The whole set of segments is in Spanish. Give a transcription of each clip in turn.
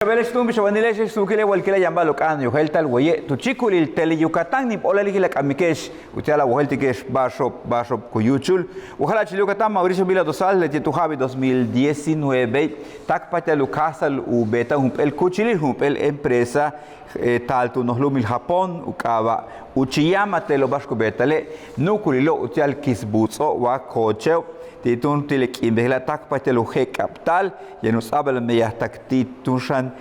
Beles tum bishawanilesh sukile walkila yamba lokan yoheltal waye tu chikulil tele Yucatán ni ola ligila kamikesh utiala woheltikesh bashop kuyuchul ojalá Yucatán Mauricio Vila Dosal le tu Javi 2019 tak patia lukasal u beta humpel kuchilil humpel empresa tal tu nohlumil Japón ukaba uchiyama telo bashko betale nukulilo utial kisbutso wa kocheo titun tilek imbehla tak patelo he capital yenus abel meya tak titushan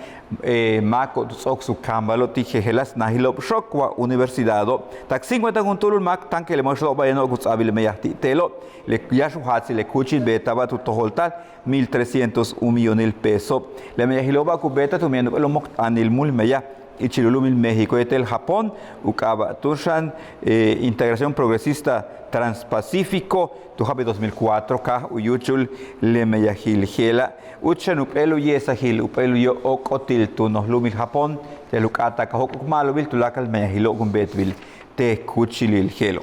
mako tsok su kambalo tijelas nahilo shokwa universidado tak 50 guntulul mak tanke le moslo bayano guts abel meya telo le yashu hatsi le kuchil beta ba tu toholtal 1301 millones peso le meya hiloba ku beta tu meno lo mok anil mul meya Ichilulumil México etel Japón ukaba tushan integración progresista transpacífico tu Javi 2004 ka uyuchul le meyahil gela uchan upelu yesahil upelu yo okotil tu nohlumil Japón te lukata ka hokukmalo bil tulakal meyahilo gumbetbil te kuchilil gelo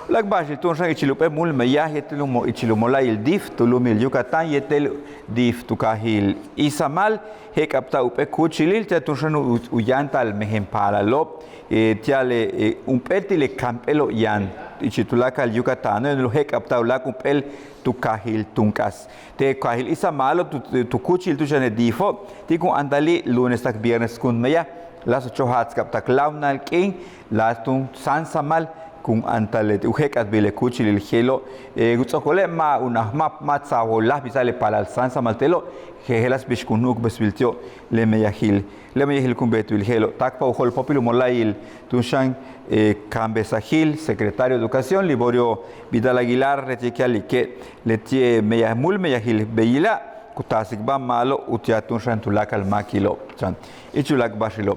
Lak bash tushan ichilupe mul meyah yetelumo ichilumola il dif tulumil Yucatán yetel dif tukahil isamal he kapta upe kuchilil te tushan uyantal mehempala lo tiale umpetile campelo yan ichitulaka al Yucatán no he kapta ulak umpel tukahil tunkas te kahil isamal tu kuchil tushan difo tiku andali lunes tak viernes kun meya las 8 hats kapta klaunal king las tun sansamal kung antalet uhekat bile kuchilil gelo gutsokole ma una ma tsawola bisale para sansa maltelo gehelas bishkunuk besbiltio le meyahil kum betul gelo takpa ujol populo molail tunshan cambesahil secretario de educación Liborio Vidal Aguilar retikiali que letie meyahmul meyahil beila kutasik ba malo utiatun shan tulakal makilo chan ichulak bashilo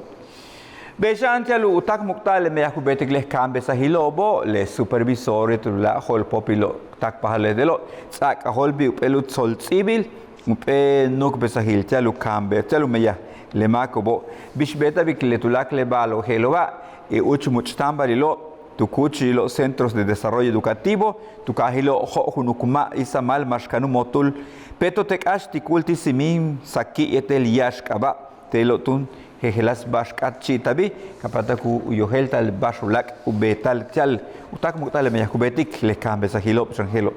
Bejantia lu utak muktale me yakubetik le kambe sa hilobo le supervisor la hol popilo tak pahale delo tak hol bi upelu sol civil upe nuk besahil lu kambe lu meya le makobo bishbeta bikletulak le balo helova e uchmuchtamba lilo tukuchilo centros de desarrollo educativo tukahilo hunukuma isamal mashkanu motul petotek ashtikulti simim saki etel yashkaba telotun hehelas bashkat chitabi kapataku uyoheltal bashulak ubetal tial utak muktal me yakubetik le kambe sahilo tranjelo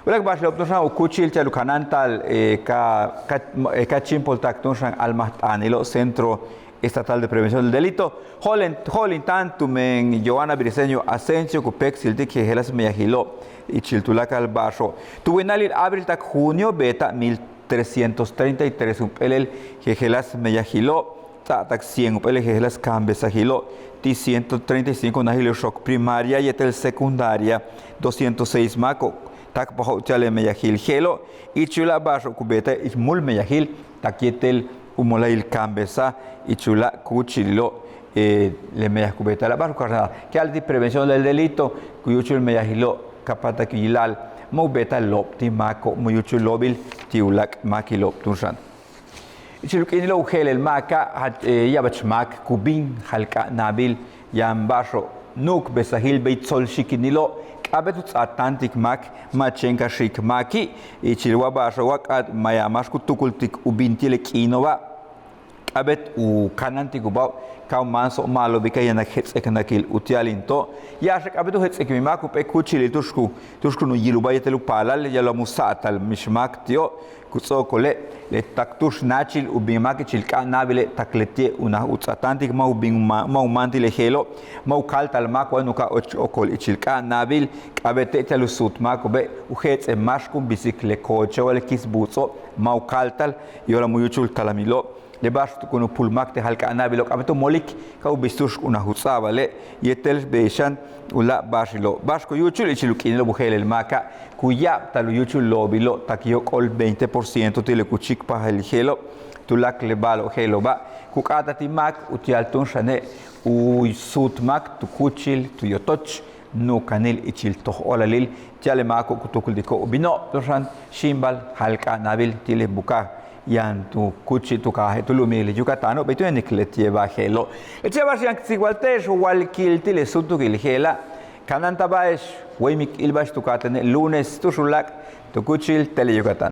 ulak bashlo toshan ukuchil tial kanantal ka chimpol tak toshan almahtanilo centro estatal de prevención del delito holin tanto men Joana Briceño Asensio kupexil dik hehelas me yahilo ichiltulak al basho tuwenalil abril tak junio beta 1333 umpelel hehelas me yahilo tak 100 upele las cambes agilo ti 135 nahilo shock primaria y etel secundaria 206 mako tak paho chale meyahil gelo y chula basho kubeta y mul meyahil tak yetel umolail cambesa y chula kuchilo le meyah kubeta la basho carnal que al di prevención del delito kuyuchul meyahilo kapata kilal mo beta lop ti mako muyuchul lobil ti ulak makilo tunshan Ichilukini ugel el maka yabach mak kubin halka nabil yam basho nuk besahil beitzol shikinilo kabetut atantik mak machenka shik maki ichilwa basho wakat mayamash kutukultik ubintile kinova kabet u kanantik ubau kau manso malo bikayanak hetsekanakil utialinto yashak abetu hetsekimimak upe kuchili tushku no yilubayetelu palal yalo musatal mishmak tio kutsokole le taktush nachil ubimaki chilka nabile takletie una utsatantik mau bing mau mantile gelo mau kaltal mako nuka okol ichilka nabil abete talusut mako be uhets e mashkum bisikle koche wala kisbutso mau kaltal yola muyuchul talamilo le bashtu kuno pulmak te halka nabilo abeto molik kau bistush una hutsabale yetel beshan ula bashilo bashko yuchul ichilukino bugel el maka kuya talu yuchul lobilo takio kol 20% tile kuchik pa el gelo tulak le balo gelo ba kukata timak utialtun shane u sutmak tu kuchil tu yotoch no kanil ichil to olalil tiale mako kutukul diko bino toshan shimbal halka nabil tile buka yan tu kuchi tu kahe tu lumili Yucatano betu enikletie ba gelo echeba sian sigualtesh walkil tile sutu gil gela kananta baesh weimik ilbash tu katene lunes tu shulak tu kuchil tele Yucatán